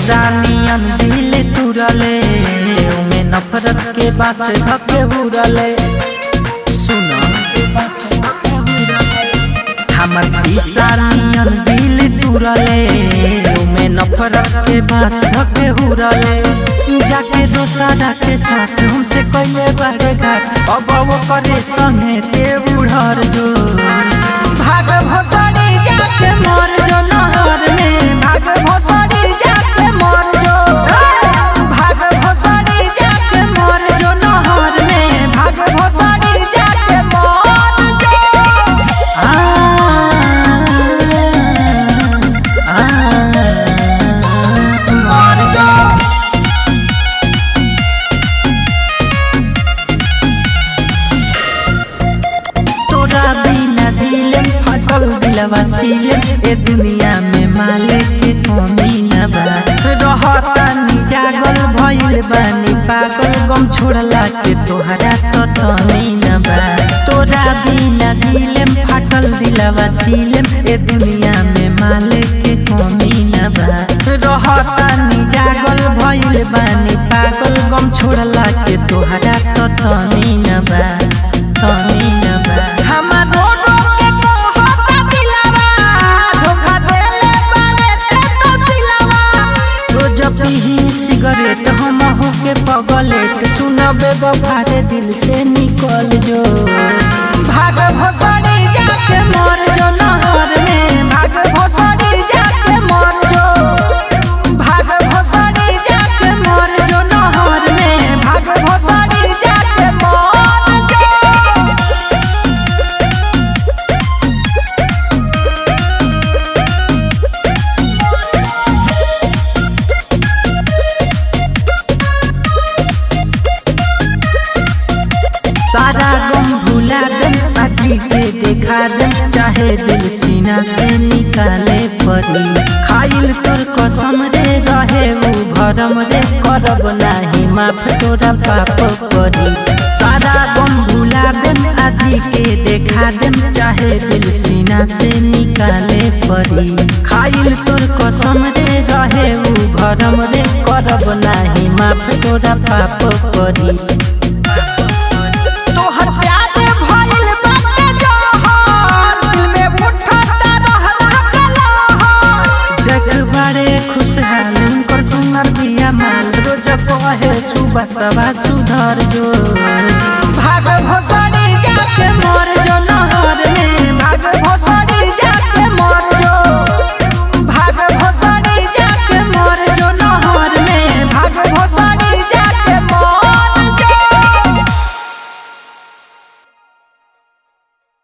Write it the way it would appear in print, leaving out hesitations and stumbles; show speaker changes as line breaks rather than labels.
शीशा नियन दिल तुरले उमे नफरत के बास धके हुरले सुनो हमर शीशा नियन दिल तुरले उमे नफरत के बास धके हुरले जाके दोसरा के साथ हमसे कइले बड़े घाट अब वो करे संगे ते उड़र जो भाग भोसड़ी जाके मर जो नहर में भाग भोसड़ी जाके मर जो भाग भोसड़ी जाके मर जो नहर में भाग भोसड़ी जाके मर जो मर जो तोरा बिना दिलम फटल दिलवा सीले ए दुनिया में माले के कमी न बा रहता नी जागल भइल बानी पागल गम छोड़ला के तोहरा तो तनी न बा तोरा बिना दिलम फटल दिलवा सीले ए दुनिया में माले के कमी न बा रहता नी जागल भइल बानी पागल गम छोड़ला के तोहरा तो तनी न बा तनी न बा हमारो के कहता दिलवा धोखा देले बारे ते तो सिलवा रोज पीही सिगरेट हम हो के पगलेट सुनबे बफारे दिल से निकल जो भाग भोसड़ी जाके मर जो नहर में भाग भोसड़ी जाके मर जो भाग भोसड़ी जाके मर जो नहर में भाग भोसड़ी जाके मर जो सारा गम भुला दम आजी के देखा दम चाहे दिल सीना से निकाले परी खाइल तोर कसम रे रहे उ भरम रे करब नाही माफ तोरा पाप परी सारा गम भुला दम आजी के देखा दम चाहे दिल सीना से निकाले परी खाइल तोर कसम रे रहे उ भरम रे करब नाही माफ तोरा पाप परी तोहर प्यार भइल बाटे जहर दिल में उठता रहला कलहर जग बड़े खुशहाल उनकर सुनर बिया माल रोज कहे सुबह सवा सुधर जो भाग भोसड़ी जाके मर जो नहर में भाग भोसड़ी